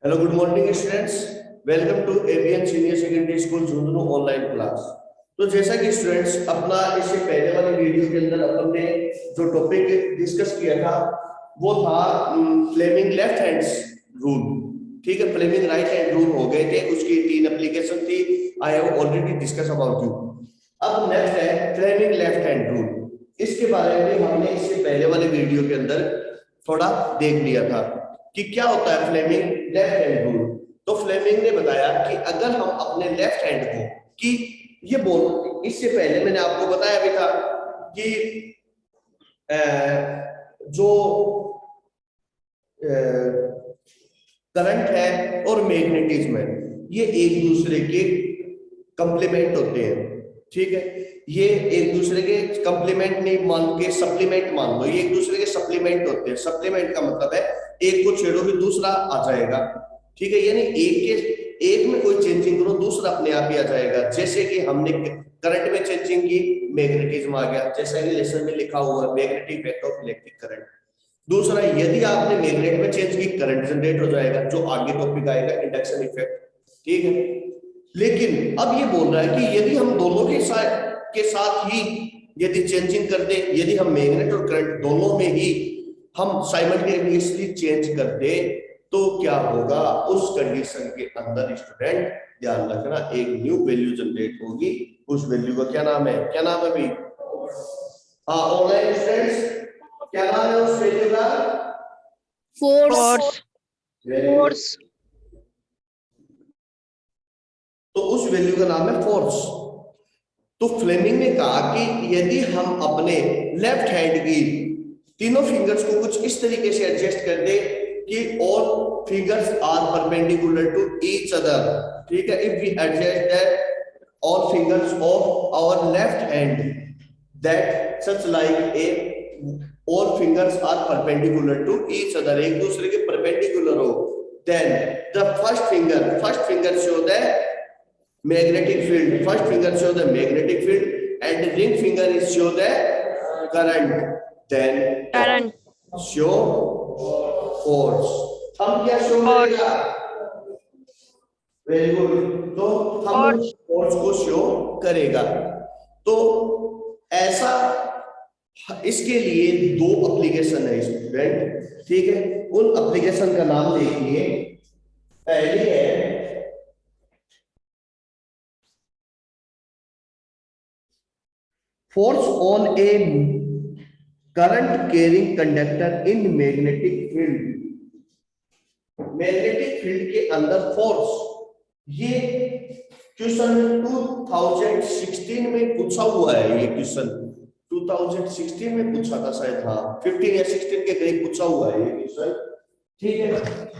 Hello, good morning students. Welcome to ABN senior secondary school Jhunjhunu online class. तो जैसा कि students अपना इससे पहले वाली वीडियो के अंदर अपन ने जो टॉपिक डिस्कस किया था वो था फ्लेमिंग लेफ्ट हैंड्स रूल। ठीक है, फ्लेमिंग राइट हैंड रूल हो गए थे, उसकी 3 एप्लीकेशन थी। I have already discuss about you. अब नेक्स्ट है फ्लेमिंग लेफ्ट हैंड रूल। इसके बारे में हमने इससे पहले वाले वीडियो के अंदर थोड़ा देख लिया था कि क्या होता है फ्लेमिंग लेफ्ट हैंड रूल। तो फ्लेमिंग ने बताया कि अगर हम अपने लेफ्ट हैंड को कि ये बोल, इससे पहले मैंने आपको बताया भी था कि जो करंट है और मैग्नेटिज्म है ये एक दूसरे के कंप्लीमेंट होते हैं। ठीक है, ये एक दूसरे के कंप्लीमेंट नहीं मान के सप्लीमेंट मान लो, ये एक दूसरे के सप्लीमेंट होते हैं। सप्लीमेंट का मतलब है एक को छेड़ोगे दूसरा आ जाएगा। ठीक है, यानी एक में कोई चेंजिंग करो दूसरा अपने आप ही आ जाएगा। जैसे कि हमने करंट में चेंजिंग की, मैग्नेटिज्म आ गया, जैसा कि लेसन में लिखा हुआ है magnetic effect of electric current. दूसरा, यदि आपने मैग्नेट में चेंज की करंट जनरेट हो जाएगा, जो आगे टॉपिक आएगा इंडक्शन इफेक्ट। ठीक है, लेकिन अब ये बोल रहा है कि यदि हम दोनों के साथ ही यदि चेंजिंग कर दे, यदि हम मैग्नेट और करंट दोनों में ही हम साइमल्टेनियसली चेंज कर दे तो क्या होगा। उस कंडीशन के अंदर स्टूडेंट ध्यान रखना, एक न्यू वैल्यू जनरेट होगी। उस वैल्यू का क्या नाम है, क्या नाम है भाई? हाँ ऑनलाइन स्टूडेंट्स, क्या नाम है उस वैल्यू का? फोर्स। फोर्स। तो उस वैल्यू का नाम है फोर्स। तो फ्लेमिंग ने कहा कि यदि हम अपने लेफ्ट हैंड की तीनों फिंगर्स को कुछ इस तरीके से एडजस्ट कर दे कि all fingers are perpendicular to each other. ठीक है, if we adjust that all fingers of our left hand that such like a all fingers are perpendicular to each other, एक दूसरे के परपेंडिकुलर हो, then the first finger show the magnetic field, first finger show the magnetic field and ring finger is show the current, then show force। हम क्या show करेगा? Very good, तो हम force को शो करेगा। तो ऐसा इसके लिए 2 एप्लीकेशन है स्टूडेंट। ठीक है, उन एप्लीकेशन का नाम देखिए। पहली है force on a current carrying conductor in magnetic field। Magnetic field के अंदर फोर्स, ये क्वेश्चन 2016 में पूछा हुआ है। ये क्वेश्चन 2016 में पूछा था शायद, हाँ 15 या 16 के करीब पूछा हुआ है ये क्वेश्चन। ठीक है,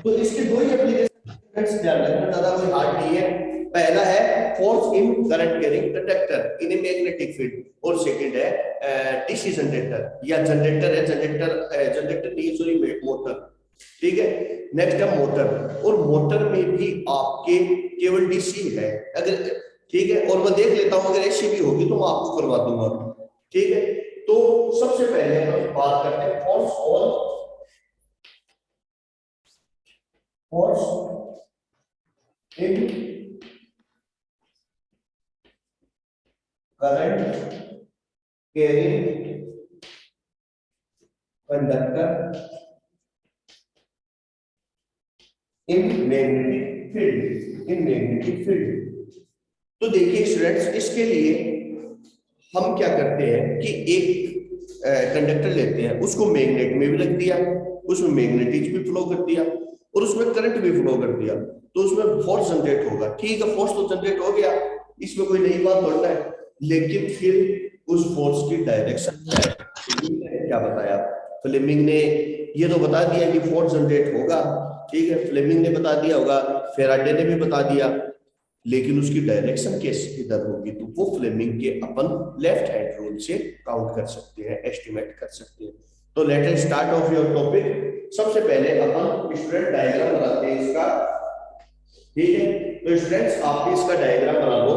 तो इसके 2 ही एप्लीकेशन ध्यान रखना, ज्यादा कोई हार्ड नहीं है। पहला है force in current carrying conductor in a magnetic field, और सेकंड है डीसी जनरेटर या जनरेटर है, जनरेटर नहीं सॉरी मोटर। ठीक है, नेक्स्ट है मोटर, और मोटर में भी आपके केवल डीसी है अगर, ठीक है, और मैं देख लेता हूं अगर एसी भी होगी तो मैं आपको करवा दूंगा। ठीक है, तो सबसे पहले हम बात करते हैं force in current carrying conductor in magnetic field. तो देखिए स्टूडेंट्स, इसके लिए हम क्या करते हैं कि एक कंडक्टर लेते हैं, उसको मैग्नेट में भी रख दिया, उसमें मैग्नेटिज्म भी फ्लो कर दिया और उसमें करंट भी फ्लो कर दिया, तो उसमें फोर्स जनरेट होगा। ठीक है, फोर्स तो जनरेट हो गया, इसमें कोई नई बात बोलना है, लेकिन फिर उस फोर्स की डायरेक्शन क्या बताया फ्लेमिंग ने? ये तो बता दिया कि फोर्स जनरेट होगा, ठीक है, फ्लेमिंग ने बता दिया होगा, फेराडे ने भी बता दिया, लेकिन उसकी डायरेक्शन कैसे किधर होगी तो वो फ्लेमिंग के अपन लेफ्ट हैंड रूल से काउंट कर सकते हैं, एस्टिमेट कर सकते हैं। तो let us start of your topic. सबसे पहले अपन स्टूडेंट डायग्राम बनाते हैं इसका। ठीक है, तो स्टूडेंट्स आप भी इसका डायग्राम बना लो।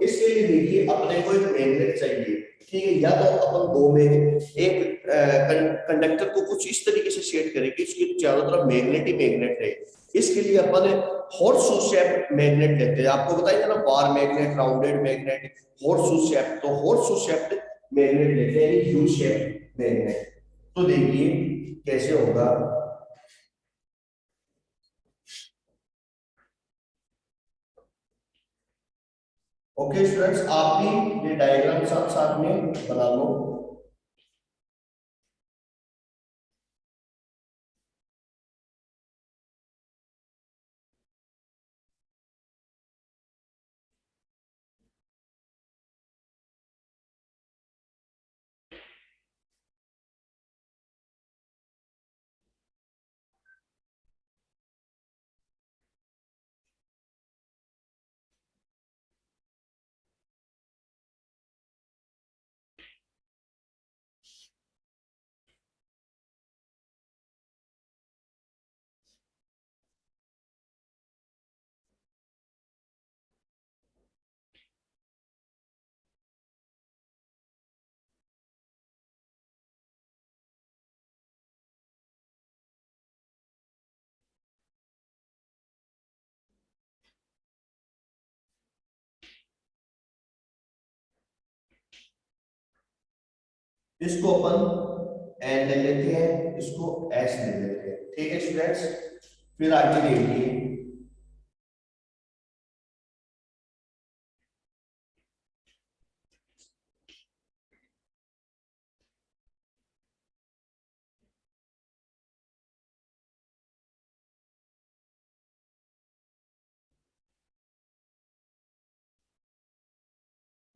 इसके लिए देखिए अपने को एक मैग्नेट चाहिए। ठीक है, या तो अपन दो में एक कंडक्टर को कुछ इस तरीके से सेट करें कि इसके चारों तरफ मैग्नेट ही मैग्नेट रहे। इसके लिए अपन हॉर्सशू शेप मैग्नेट लेते हैं, आपको बताइए ना, bar magnet, rounded magnet, horseshoe shape. तो हॉर्सशू शेप मैग्नेट लेते हैं, यू शेप मैग्नेट। तो देखिए कैसे होगा। ओके स्टूडेंट्स, आप भी ये डायग्राम साथ साथ में बना लो। इसको अपन एन ले लेते हैं, इसको एस ले लेते हैं। ठीक है स्टूडेंट्स, फिर आगे देखिए।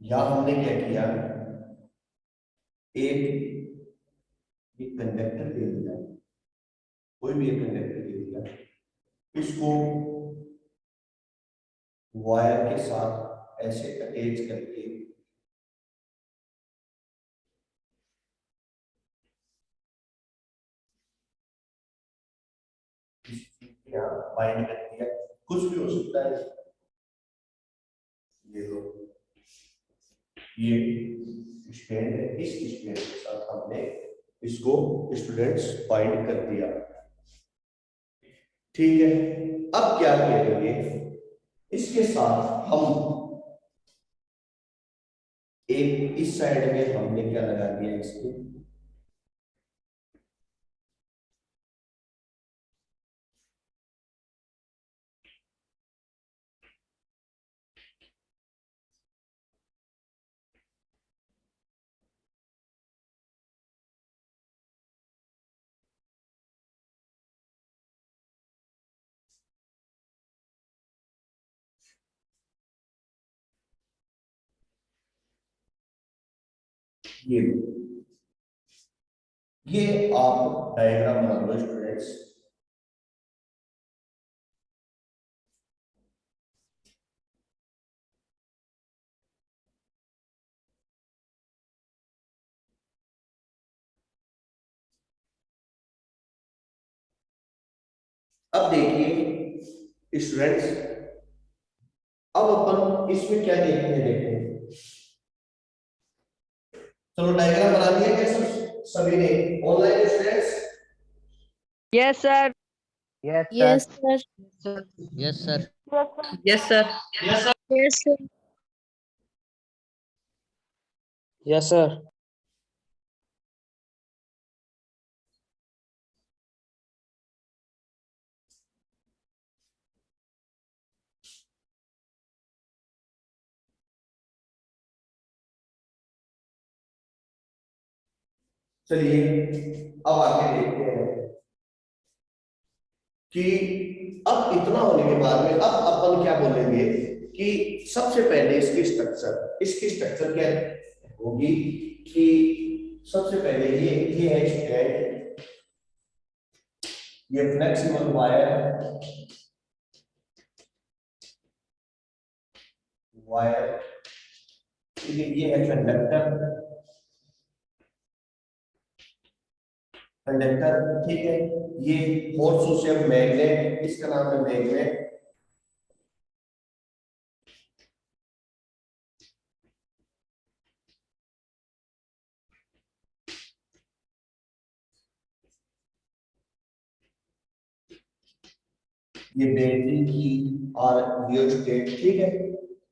यहां हमने क्या किया, एक कंडक्टर ले लिया, कोई भी एक कंडक्टर ले लिया, इसको वायर के साथ ऐसे अटैच करके यहाँ बाइंड कर दिया। कुछ भी हो सकता है, ये लो, ये स्टैंड है, इस स्टैंड के साथ हमने इसको स्टूडेंट्स बाइंड कर दिया। ठीक है, अब क्या करेंगे, इसके साथ हम एक इस साइड में हमने क्या लगा दिया, इसके ये ये आप डायग्राम बना लो स्टूडेंट्स। अब देखिए स्टूडेंट्स, अब अपन इसमें क्या देखते हैं, देखो चलो डायग्राम बना दिया क्या सभी ने, online students? Yes sir. Yes, Yes, sir. sir. Yes, sir. Yes sir. Yes, sir. Yes, sir. चलिए अब आगे देखते हैं कि अब इतना होने के बाद में अब अपन क्या बोलेंगे कि सबसे पहले इसकी स्ट्रक्चर क्या होगी, कि सबसे पहले ये है स्ट्रैंड, ये फ्लेक्सिबल वायर, ये है कंडक्टर। ठीक है, ये हॉर्सशू शेप मैग्नेट, इसका नाम है मैग्नेट। ये बैटरी की और रियोस्टेट, ठीक है।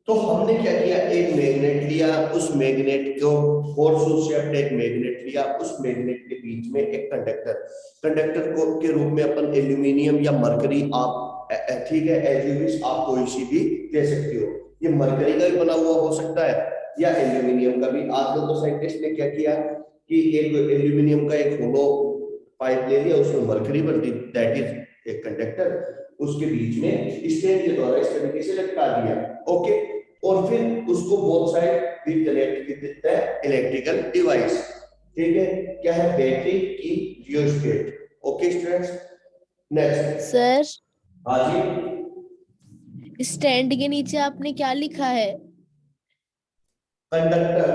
तो हमने क्या किया, एक मैग्नेट लिया, उस मैग्नेट को फोर्स शेप्ड एक मैग्नेट लिया, उस मैग्नेट के बीच में एक कंडक्टर को के रूप में अपन एल्यूमिनियम या मरकरी, आप ठीक है, एज यू विश, आप कोई सी भी दे सकते हो। ये मरकरी का भी बना हुआ हो सकता है या एल्यूमिनियम का भी। आजकल तो साइंटिस्ट ने क्या किया कि एक एल्यूमिनियम का एक होलो पाइप ले लिया, उसमें मरकरी भर दी, दैट इज एक कंडक्टर, उसके बीच में स्टैंड के द्वारा इस तरीके से लटका दिया, ओके। और फिर उसको बोथ साइड भी कनेक्ट कर देता है इलेक्ट्रिकल डिवाइस, ठीक है। क्या है, बैटरी की rheostat, okay students. Next sir, हाँ जी, स्टैंड के नीचे आपने क्या लिखा है? कंडक्टर,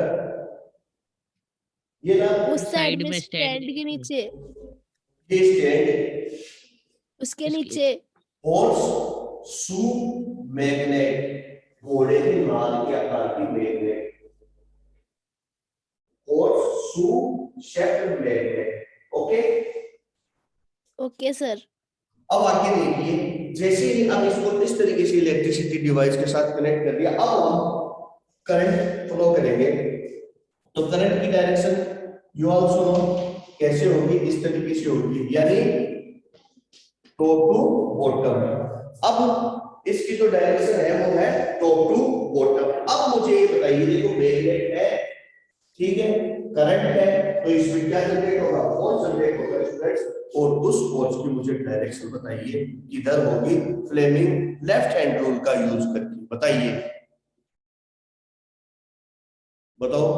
ये ना, उस साइड में स्टैंड के नीचे, ये स्टैंड, उसके नीचे। फोर्स सू मैग्नेट, घोड़े के नाल के आकार की magnet, horseshoe shaped magnet, okay. Okay sir. अब आगे देखिए, जैसे ही अब इसको इस तरीके से इलेक्ट्रिसिटी डिवाइस के साथ कनेक्ट कर दिया, अब हम करंट फ्लो करेंगे। तो करंट की डायरेक्शन यू आल्सो नो कैसे होगी, इस तरीके से होगी, यानी टॉप टू बॉटम। अब इसकी जो डायरेक्शन है वो है टॉप टू बॉटम। अब मुझे ये बताइए, देखो मैग्नेट है, ठीक है, करंट है, तो इसमें क्या जनरेट होगा, फोर्स जनरेट होगा स्टूडेंट्स, और उस फोर्स की मुझे डायरेक्शन बताइए, किधर होगी। फ्लेमिंग लेफ्ट हैंड रूल का यूज करके बताइए, बताओ।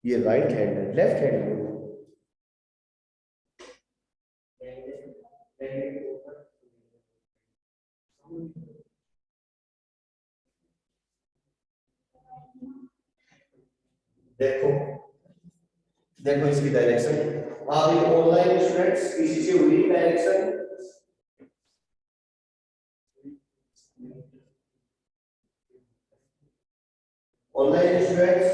ये राइट हैंड है, लेफ्ट हैंड रूल। देखो देखो इसकी डायरेक्शन, आप ये ऑनलाइन स्टूडेंट्स किसी से हुई डायरेक्शन, ऑनलाइन स्टूडेंट्स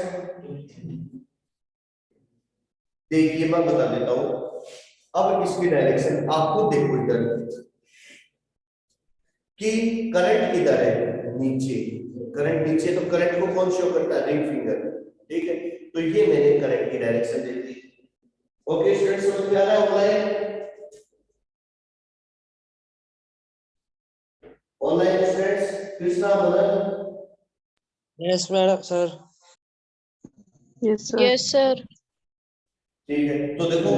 देखिए, मैं बता देता हूं। अब इसकी डायरेक्शन आपको देखो इधर कि करंट किधर है, नीचे, करंट नीचे, तो करंट को कौन शो करता है, रिंग फिंगर, ठीक है। तो ये मैंने करंट की डायरेक्शन दे दी, ओके स्टूडेंट्स, समझ में आ रहा है online, online students, Krishna Madan, yes madam sir. Yes, sir. Yes sir. ठीक है। तो देखो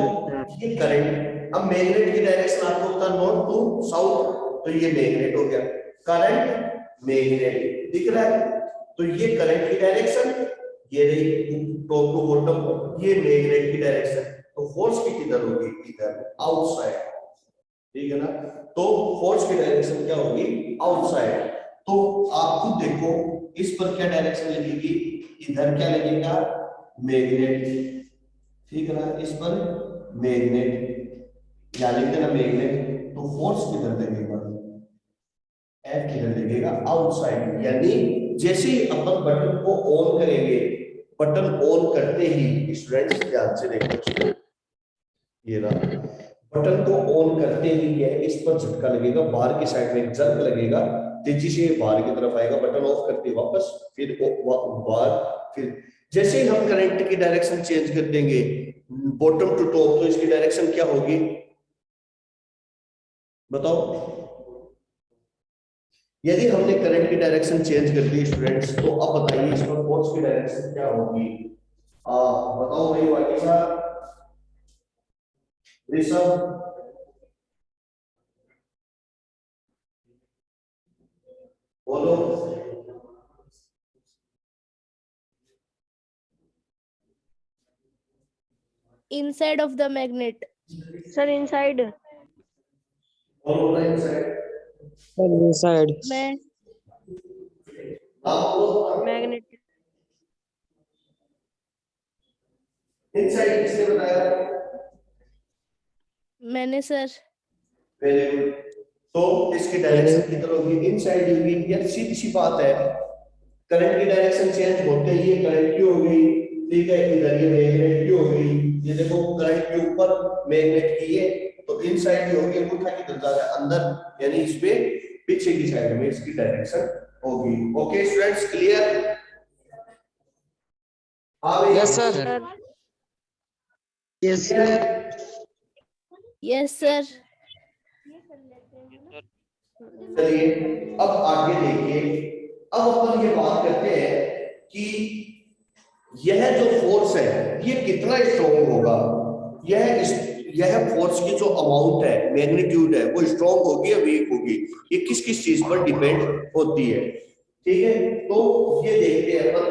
ये करंट, अब मैग्नेट की डायरेक्शन आपको बता, नॉर्थ टू साउथ, तो ये मैग्नेट हो गया, करंट मैग्नेट दिख रहा है। तो ये करंट की डायरेक्शन, ये रही टॉप टू बॉटम, ये मैग्नेट की डायरेक्शन। तो फोर्स की किधर होगी, इधर आउटसाइड, ठीक है ना। तो फोर्स की डायरेक्शन क्या होगी, आउटसाइड। तो आप खुद देखो इस पर क्या डायरेक्शन लगेगी, इधर क्या लगेगा, मैग्नेट, ठीक है ना, इस पर मैग्नेट, या लिखते ना मैग्नेट, तो फोर्स किधर लगेगा, एफ किधर लगेगा, आउटसाइड। यानी जैसे ही अपन बटन को ऑन करेंगे, बटन ऑन करते ही स्टूडेंट्स ध्यान से देखो, ये रहा, बटन को ऑन करते ही ये इस पर झटका लगेगा, बाहर की साइड में एक जर्क लगेगा, तेजी से बाहर की तरफ आएगा, बटन ऑफ करते वापस, फिर बाहर, फिर जैसे ही हम करंट की डायरेक्शन चेंज कर देंगे बॉटम टू टॉप, तो इसकी डायरेक्शन क्या होगी, बताओ। यदि हमने करंट की डायरेक्शन चेंज कर दी स्टूडेंट्स, तो अब बताइए इस पर फोर्स की डायरेक्शन क्या होगी, बताओ भाई, बाकी साहब, ऋषभ, बोलो। Inside of the magnet. Sir, inside. बोलो राइट साइड, इनसाइड। मैं आप बोलो Magnet. इनसाइड, किसने बताया, मैंने सर। Very good. तो इसकी डायरेक्शन किधर होगी, इनसाइड होगी, या सीधी सी बात है, करंट की डायरेक्शन चेंज होते ही ये करंट की हो गई, ठीक है, इधर ये मैग्नेट की हो गई, ये देखो करंट के ऊपर मैग्नेट की है, तो इनसाइड ही होगी, अंगूठा किधर जा रहा है अंदर, यानी इसमें पीछे की साइड में इसकी डायरेक्शन होगी। Okay students, clear? हाँ भैया, Yes, sir. sir. Yes, clear? Yes, sir. चलिए अब आगे देखिए, अब अपन ये बात करते हैं कि यह जो फोर्स है ये कितना स्ट्रॉन्ग होगा। यह फोर्स की जो अमाउंट है, मैग्नीट्यूड है, वो स्ट्रॉन्ग होगी या वीक होगी, ये किस किस चीज पर डिपेंड होती है। ठीक है, तो ये देखते हैं अपन।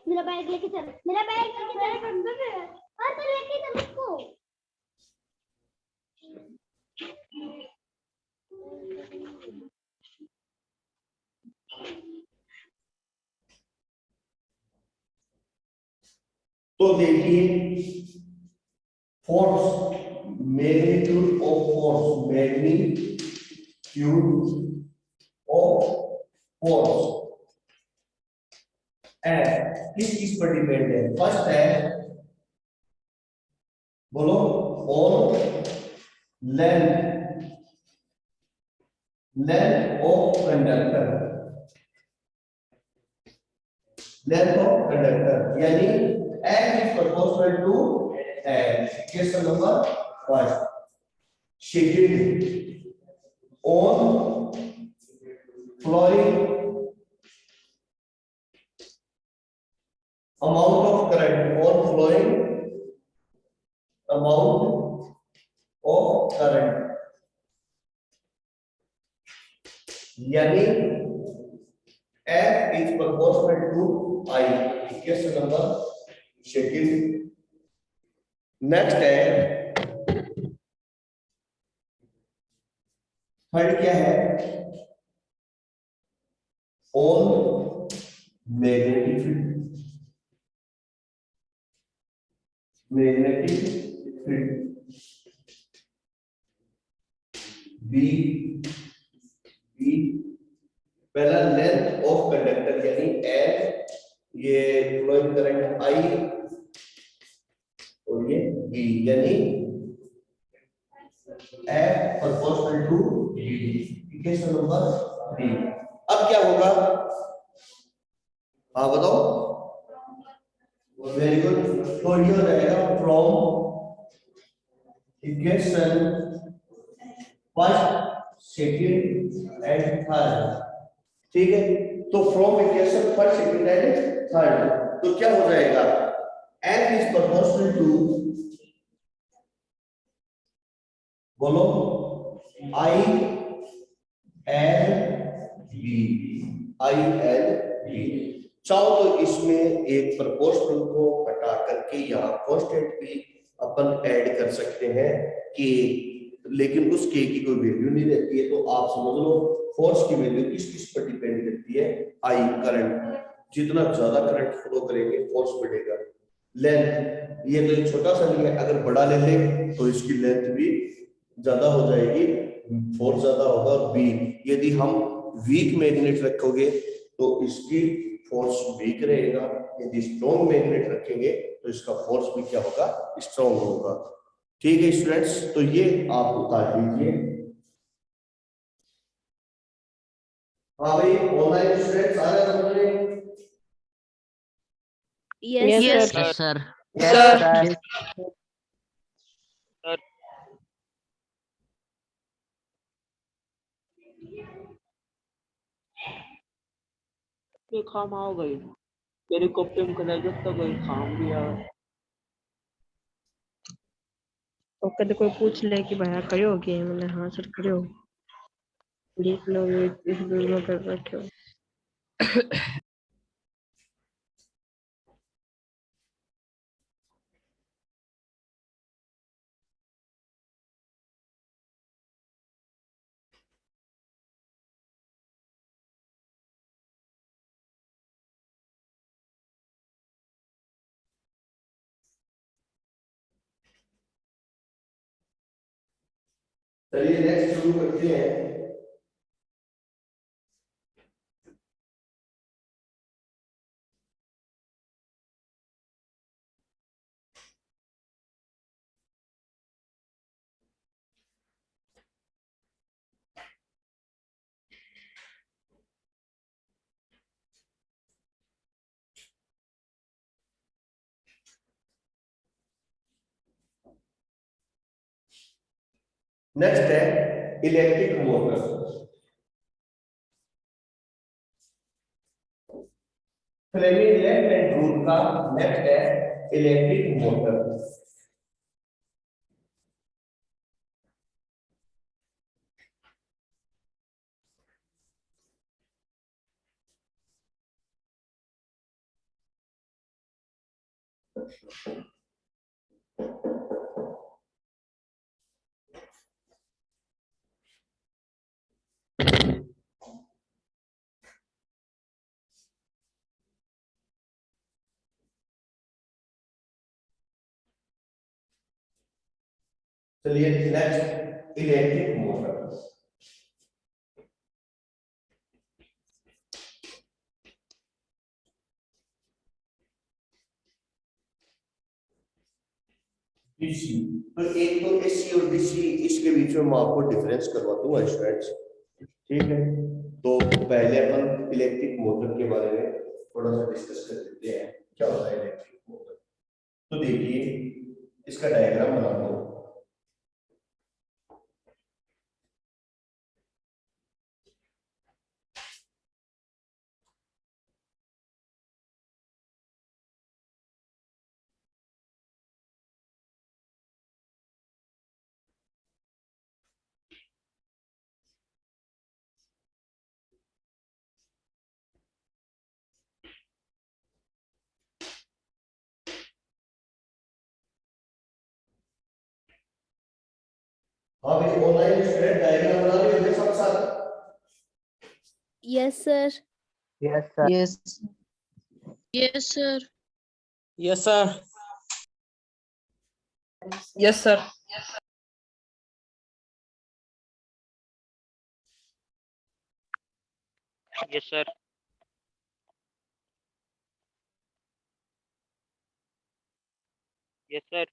मेरा बैग लेके चल, मेरा बैग लेके चल, हाँ तो लेके चल उसको। तो देखिए force, magnitude of force, magnitude of force F किस चीज पर डिपेंड है। फर्स्ट है, बोलो, on length, length of conductor, length of conductor, यानी F is proportional to L. Question number first. Second, on flowing amount of current, on flowing amount of current, यानी F is proportional to I. Question number second. Next है, third क्या है, on magnetic field, magnetic field B, B पहला length of conductor यानी L, ये flowing current I, और ये B, यानी F proportional to B. Equation number 3। अब क्या होगा, हाँ बताओ, वेरी गुड। तो ये हो जाएगा from equation first, second and third. ठीक है, तो from equation first, second and third, तो क्या हो जाएगा, F is proportional to, बोलो, I L B, I L B। चाहो तो इसमें एक प्रोपोर्शनल को हटा करके यहाँ कांस्टेंट भी अपन ऐड कर सकते हैं के, लेकिन उस के की कोई वैल्यू नहीं रहती है। तो आप समझ लो फोर्स की वैल्यू किस किस पर डिपेंड करती है, आई करंट, जितना ज्यादा करंट फ्लो करेंगे फोर्स बढ़ेगा। लेंथ, ये तो एक छोटा सा नहीं है, अगर बड़ा ले लें तो इसकी लेंथ भी ज्यादा हो जाएगी, फोर्स ज्यादा होगा। और बी, यदि हम वीक मैग्नेट रखोगे तो इसकी फोर्स वीक रहेगा, यदि स्ट्रॉन्ग मैग्नेट रखेंगे तो इसका फोर्स भी क्या होगा, स्ट्रॉन्ग होगा। ठीक है स्टूडेंट्स, तो ये आप उतार लीजिए। हाँ भाई, ऑनलाइन स्टूडेंट्स आ रहे हैं समझ रहे हैं? Yes, Yes, sir. sir. Yes, sir. ये काम आ गई मेरी कॉपी में कलर जब तक गई काम भी आ तो कभी कोई पूछ ले कि भैया करियो गेम, मैंने हाँ सर करियो, देख लो ये इस वीडियो में कर रखे हो। चलिए नेक्स्ट शुरू करते हैं। नेक्स्ट है electric motor. Fleming left hand rule का नेक्स्ट है इलेक्ट्रिक मोटर। चलिए नेक्स्ट इलेक्ट्रिक मोटर। डीसी, तो एक तो एसी और डीसी, इसके बीच में मैं आपको डिफरेंस करवा दूंगा स्टूडेंट्स, ठीक है। तो पहले अपन इलेक्ट्रिक मोटर के बारे में थोड़ा सा डिस्कस कर लेते हैं, क्या होता है इलेक्ट्रिक मोटर। तो देखिए इसका डायग्राम बना दो। हाँ भाई ऑनलाइन स्टूडेंट डायग्राम बना रहे हो सब साथ। Yes, sir. Yes, sir. Yes. Yes, sir. Yes sir. Yes sir. Yes sir. Yes sir.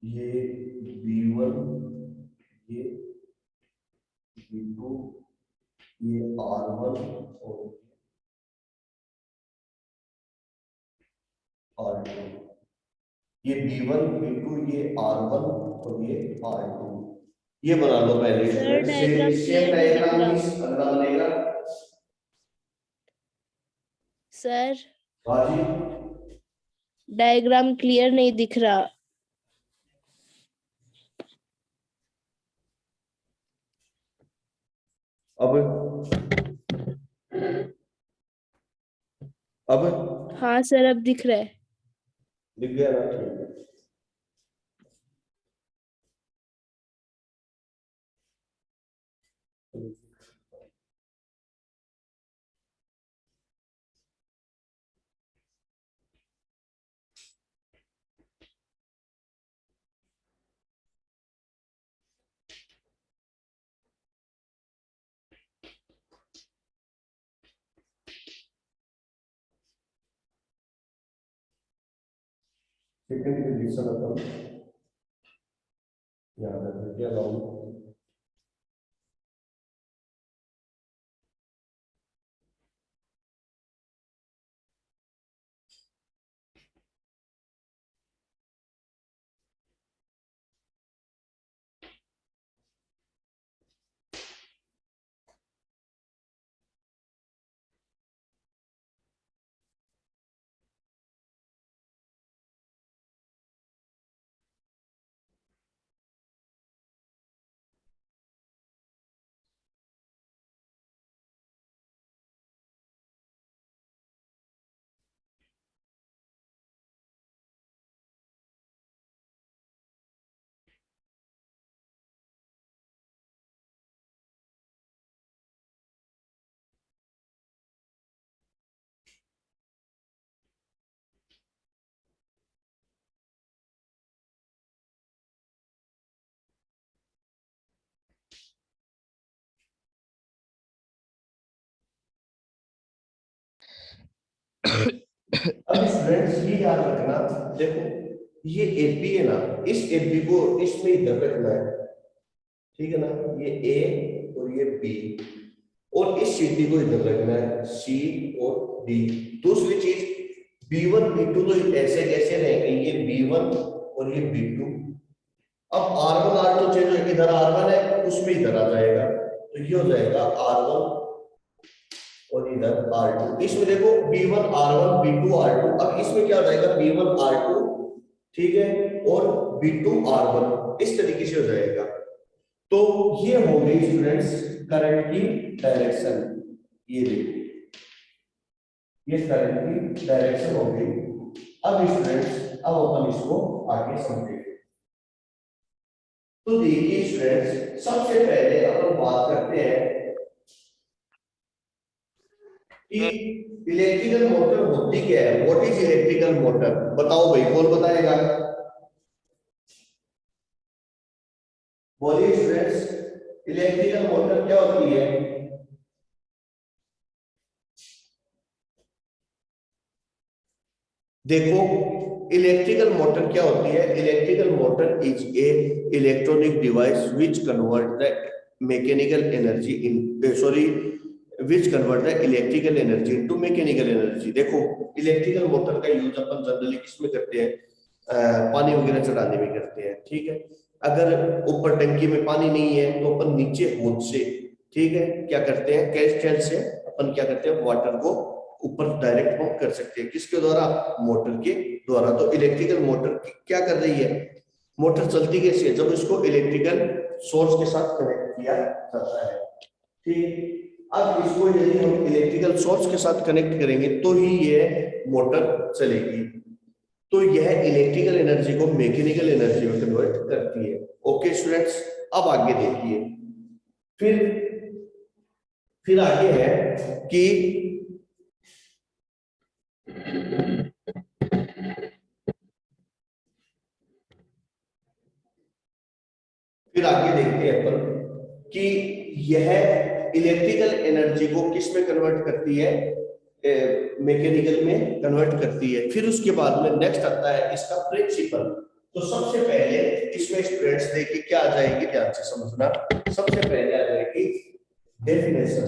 ये V1, ये V2, ये R1 और R2। ये B1 B2 ये R1 और ये R2। ये बना लो पहले Sir, स्टूडेंट से diagram सेम clear नहीं दिख डायग्राम रहा। इस अगला बनेगा। Sir, हाँ जी, diagram clear नहीं दिख रहा। अब हाँ सर, अब दिख रहा है। दिख गया ना, ठीक है। सेकंड कंडीशन अपन यहाँ पर करके अलाउ अब स्टूडेंट्स ये याद रखना, देखो ये एपी है ना, इस एपी को इसमें इधर रखना है, ठीक है ना, ये ए और ये बी, और इस सीटी को इधर रखना है, सी और डी। दूसरी चीज B1 B2 तो ऐसे कैसे रहेंगे, ये B1 और ये B2। अब R1 R2 चेंज हो, इधर R1 है उसमें इधर आ जाएगा, तो ये हो जाएगा R1 और इधर R2। इसमें देखो B1 R1 B2 R2, अब इसमें क्या हो जाएगा B1 R2, ठीक है, और B2 R1, इस तरीके से हो जाएगा। तो ये हो गई स्टूडेंट्स करंट की डायरेक्शन, ये देखो ये करंट की डायरेक्शन हो गई। अब स्टूडेंट्स अब अपन इसको आगे समझेंगे। तो देखिए स्टूडेंट्स, सबसे पहले अपन बात करते हैं कि इलेक्ट्रिकल मोटर होती क्या है, व्हाट इज इलेक्ट्रिकल मोटर, बताओ भाई, कौन बताएगा? बोलिए स्टूडेंट्स, इलेक्ट्रिकल मोटर क्या होती है? देखो इलेक्ट्रिकल मोटर क्या होती है, electrical motor is a electronic device which convert the mechanical energy in sorry which convert the electrical energy into mechanical energy. देखो इलेक्ट्रिकल मोटर का यूज अपन जनरली किसमें करते हैं, पानी वगैरह चढ़ाने में करते हैं, ठीक है। अगर ऊपर टंकी में पानी नहीं है तो अपन नीचे होद से, ठीक है, क्या करते हैं, कैस्टेल से अपन क्या करते हैं, वाटर को ऊपर डायरेक्ट पंप कर सकते हैं, किसके द्वारा, मोटर के द्वारा। तो इलेक्ट्रिकल मोटर क्या कर रही है, मोटर चलती कैसे है, जब इसको इलेक्ट्रिकल सोर्स के साथ कनेक्ट किया जाता है, ठीक। अब इसको यदि हम इलेक्ट्रिकल सोर्स के साथ कनेक्ट करेंगे तो ही ये मोटर चलेगी। तो यह इलेक्ट्रिकल एनर्जी को मैकेनिकल एनर्जी में कन्वर्ट करती है। ओके स्टूडेंट्स, अब आगे देखिए, फिर आगे है कि फिर आगे देखते हैं अपन कि यह इलेक्ट्रिकल एनर्जी को किस में कन्वर्ट करती है, मैकेनिकल में कन्वर्ट करती है। फिर उसके बाद में नेक्स्ट आता है इसका प्रिंसिपल। तो सबसे पहले इसमें स्टूडेंट्स देखिए क्या आ जाएगी, ध्यान से समझना। सबसे पहले आ जाएगी डेफिनेशन,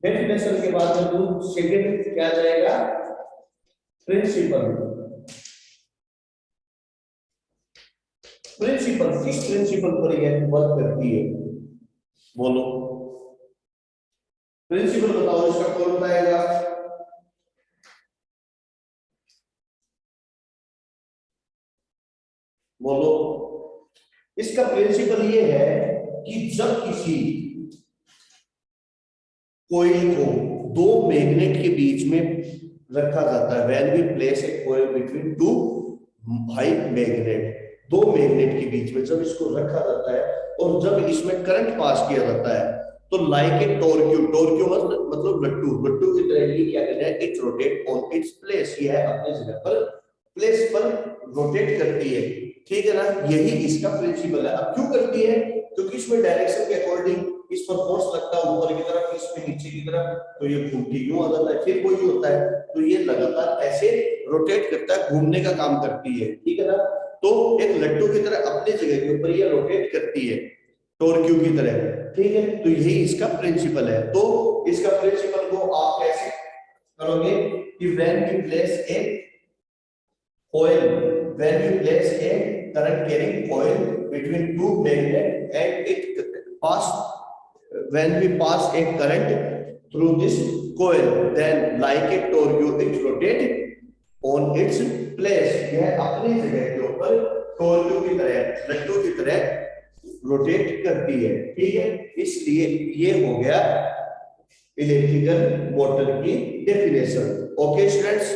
डेफिनेशन के बाद में सेकंड क्या आ जाएगा, प्रिंसिपल। प्रिंसिपल किस प्रिंसिपल पर यह वर्क करती है, बोलो प्रिंसिपल बताओ, इसका कौन बताएगा? बोलो। इसका प्रिंसिपल ये है कि जब किसी कोयल को दो मैग्नेट के बीच में रखा जाता है, when we place a coil between two high magnet, दो मैग्नेट के बीच में जब इसको रखा जाता है और जब इसमें करंट पास किया जाता है तो लाइक ए टोरक्यू, टोरक्यू मतलब लट्टू, लट्टू की तरह ये क्या करता है, it rotate on its place, ये है अपने जगह पर प्लेस पर रोटेट करती है, ठीक है ना। यही इसका प्रिंसिपल है। अब क्यों करती है, क्योंकि इसमें डायरेक्शन के अकॉर्डिंग इस पर फोर्स लगता है ऊपर की तरफ, इसमें नीचे की तरफ, तो ये घूमती क्यों आ जाता है, फिर वही होता है, तो ये लगातार ऐसे रोटेट करता है, घूमने का काम करती है, ठीक है ना। तो एक लट्टू की तरह अपनी जगह के ऊपर ये रोटेट करती है, टोरक्यू की तरह, ठीक है। तो यही इसका प्रिंसिपल है। तो इसका प्रिंसिपल को आप कैसे करोगे कि when we place a coil, when we place a current carrying coil between two magnet and when we pass a current through this coil, then like a torque it rotate on its place, यह अपनी जगह के ऊपर टोरक्यू की तरह, लट्टू की तरह रोटेट करती है, ठीक है। इसलिए ये हो गया इलेक्ट्रिकल मोटर की डेफिनेशन। ओके स्टूडेंट्स,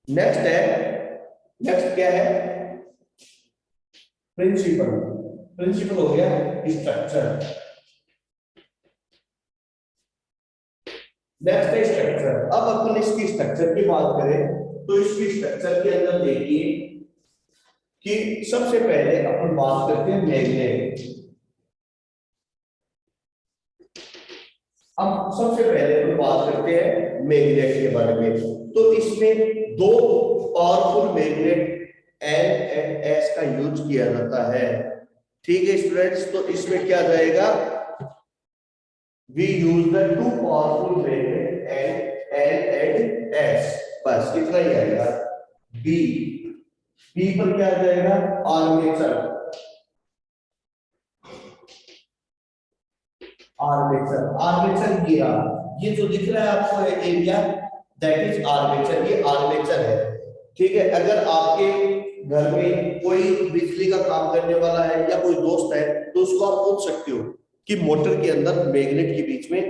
नेक्स्ट क्या है, प्रिंसिपल। प्रिंसिपल हो गया स्ट्रक्चर। नेक्स्ट है स्ट्रक्चर। अब अपन इसकी स्ट्रक्चर की बात करें तो इसकी स्ट्रक्चर के अंदर देखिए कि सबसे पहले अपन बात करते हैं मैग्नेट। अब सबसे पहले हम बात करते हैं मैग्नेट के बारे में। तो इसमें दो powerful magnet N and S का यूज किया जाता है। ठीक है स्टूडेंट्स, तो इसमें क्या जाएगा, we use the two powerful magnet N and S, बस इतना ही आएगा। बी, बी पर क्या आ जाएगा, आर्मेचर, आर्मेचर, आर्मेचर गिरा, ये जो दिख रहा है आपको एरिया, दैट इज आर्मेचर, ये आर्मेचर है। ठीक है, अगर आपके घर में कोई बिजली का काम करने वाला है या कोई दोस्त है तो उसको आप पूछ सकते हो कि मोटर के अंदर मैग्नेट के बीच में,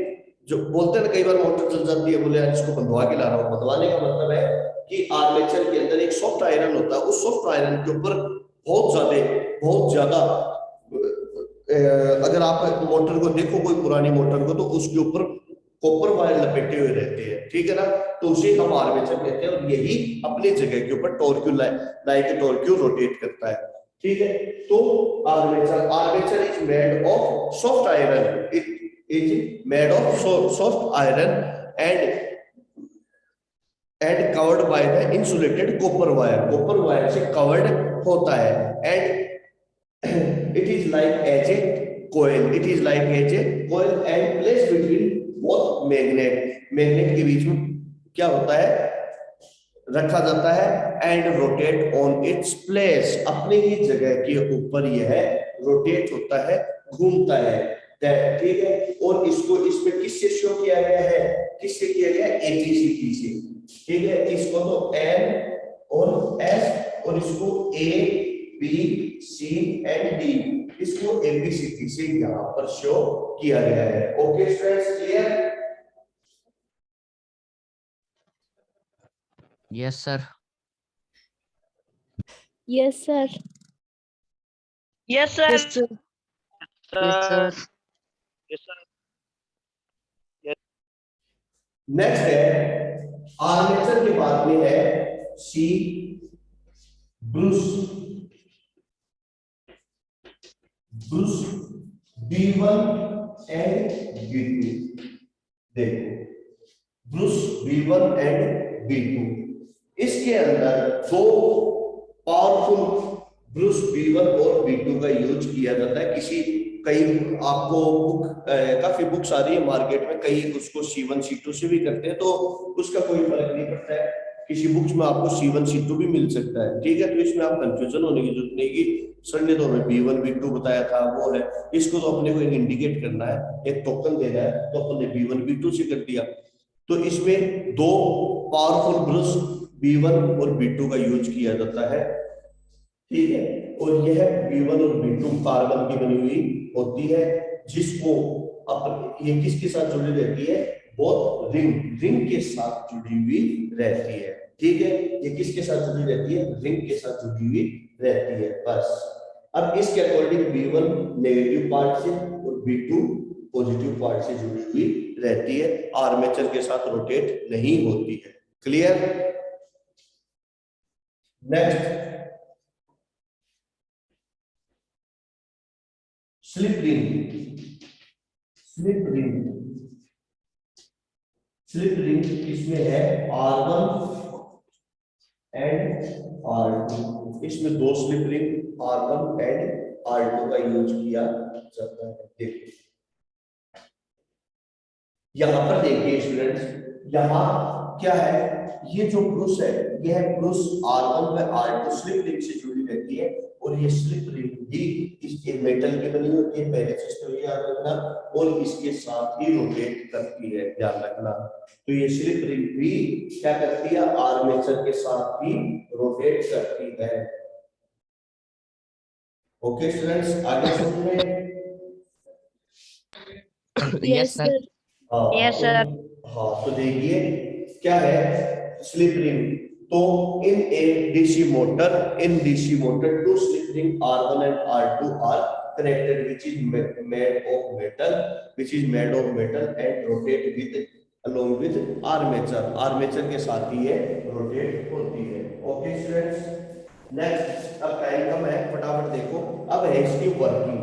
जो बोलते हैं ना कई बार मोटर चल जाती है, बोले यार इसको बंधवा के ला रहा हूं, बंधवाने का मतलब है कि आर्मेचर के अंदर एक सॉफ्ट आयरन होता है, उस सॉफ्ट आयरन के ऊपर बहुत ज्यादा अगर आप मोटर को देखो, कोई पुरानी मोटर को, तो उसके ऊपर कॉपर वायर लपेटे हुए रहते हैं, ठीक है ना, तो उसे हम आर्मेचर कहते हैं, और यही अपनी जगह के ऊपर टॉर्क्यू लाइक टॉर्क्यू रोटेट करता है। ठीक है, तो armature is made of soft iron, it is made of soft iron and covered by the insulated copper wire से कवर्ड होता है, and it is like as a coil and placed between both magnet के बीच में क्या होता है, रखा जाता है, and rotate on its place, अपने ही जगह के ऊपर यह रोटेट होता है, घूमता है। ठीक है, और इसको इसमें किससे शो किया गया है, किससे किया गया, एबीसीटी से। ठीक है, इसको तो एन और एस, और इसको A B C and D, इसको एबीसीटी से यहां पर शो किया गया है। Okay students, clear? Yes sir. Yes, sir. Yes, sir. Yes sir. Yes, sir. Next है आर्मेचर के बाद में है सी, ब्रूस B1 एंड B2। देखो ब्रूस B1 एंड B2, इसके अंदर दो पावरफुल ब्रूस B1 और B2 का यूज किया जाता है। कई आपको काफी बुक्स आ रही है मार्केट में, कई उसको C1 C2 से भी करते हैं, तो उसका कोई फर्क नहीं पड़ता है, किसी बुक्स में आपको C1 C2 भी मिल सकता है। ठीक है, तो इसमें आप कंफ्यूजन होने की जरूरत नहीं, कि सर ने तो हमें B1 B2 बताया था, वो है, इसको तो अपने को इंडिकेट करना है, एक टोकन देना है, तो अपने B1 B2 से कर दिया। तो इसमें दो पावरफुल ब्रश B1 और B2 का यूज किया जाता है। ठीक है, और यह B1 और B2 कार्बन की बनी हुई होती है, जिसको ये किसके साथ जुड़ी रहती है, बहुत रिंग के साथ जुड़ी हुई रहती है। ठीक है, ये किसके साथ जुड़ी रहती है, रिंग के साथ जुड़ी हुई रहती है, बस। अब इसके अकॉर्डिंग B1 नेगेटिव पार्ट से और B2 पॉजिटिव पार्ट से जुड़ी हुई रहती है, आर्मेचर के साथ रोटेट नहीं होती है। क्लियर? नेक्स्ट, स्लिप रिंग इसमें है R1 एंड R2, इसमें दो slip ring R1 and R2 का यूज किया जाता है। देखिए यहां पर देखिए स्टूडेंट्स, यहां क्या है, ये जो ब्रूस है, यह ब्रूस R1 व R2 स्लिप रिंग से जुड़ी रहती है, और ये स्लिप रिंग भी इसके मेटल की बनी होती है, पहले चीज तो याद रखना, और इसके साथ ही रोटेट करती है, ध्यान रखना। तो ये स्लिप रिंग भी क्या करती है, आर्मेचर के साथ ही रोटेट करती है। ओके स्टूडेंट्स, आगे सुनिए। Yes, sir. Yes, sir. हाँ, तो देखिए क्या है, स्लिप रिंग, तो in DC motor two slip ring R1 and R2 are connected, which is made of metal and rotate along with armature के साथ ही ये रोटेट होती है। ओके स्टूडेंट्स, नेक्स्ट, अब टाइम कम है, फटाफट देखो। अब है इसकी वर्किंग,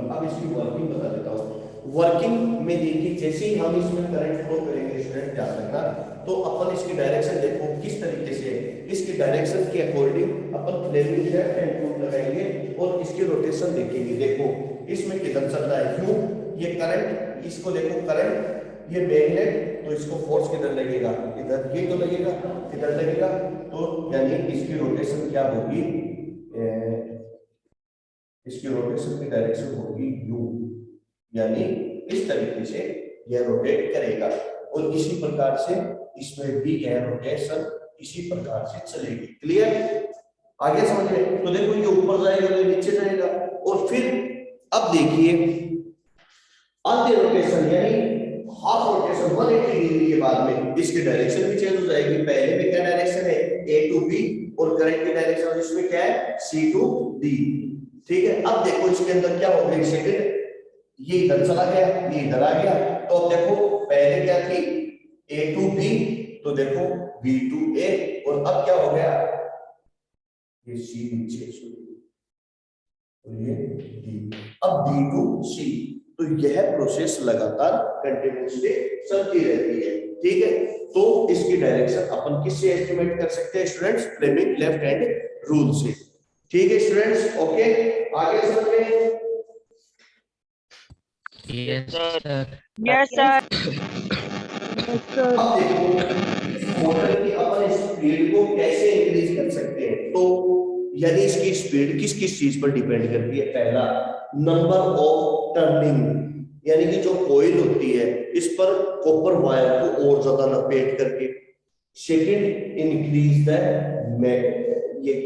बता देता हूँ। वर्किंग में देखिए जैसे ही हम इसमें करंट फ्लो करेंगे स्टूडेंट ध्यान रखना, तो अपन इसकी डायरेक्शन देखो किस तरीके से है। इसकी डायरेक्शन के अकॉर्डिंग अपन फ्लेमिंग लेफ्ट हैंड रूल लगाएंगे और इसकी रोटेशन देखेंगे। देखो इसमें किधर चल रहा है, क्यों ये करंट, इसको देखो करंट, ये मैग्नेट, तो इसको फोर्स किधर लगेगा, इधर, ये तो लगेगा, इधर लगेगा, तो यानी इसकी रोटेशन क्या होगी, इसकी रोटेशन की डायरेक्शन होगी यू, यानी इस तरीके से यह रोटेट करेगा और इसी प्रकार से इसमें भी यह रोटेशन इसी प्रकार से चलेगी। क्लियर, आगे समझ में? तो देखो ये ऊपर जाएगा तो नीचे जाएगा, और फिर अब देखिए आधे रोटेशन यानी हाफ रोटेशन 180 डिग्री के बाद में इसकी डायरेक्शन भी चेंज हो जाएगी। पहले में क्या डायरेक्शन है, ए टू बी, और करंट की डायरेक्शन इसमें क्या है, सी टू डी। ठीक है, अब देखो इसके अंदर क्या हो गया, सेकंड ये इधर चला गया, ये इधर आ गया, तो अब देखो पहले क्या थी ए टू बी, तो देखो बी टू ए, और अब क्या हो गया, ये सी नीचे, तो ये डी, अब बी टू सी। तो यह प्रोसेस लगातार कंटिन्यूअसली चलती रहती है। ठीक है, तो इसकी डायरेक्शन अपन किससे एस्टिमेट कर सकते हैं students, Fleming left hand rule से। ठीक है स्टूडेंट्स, ओके, आगे चलते हैं। Yes, sir. Yes sir. अब देखो मोटर की अपन स्पीड को कैसे इंक्रीज कर सकते हैं, तो यानी इसकी स्पीड किस किस चीज पर डिपेंड करती है। पहला, नंबर ऑफ टर्निंग, यानी कि जो कॉइल होती है इस पर कॉपर वायर को और ज्यादा लपेट करके। Second, increase the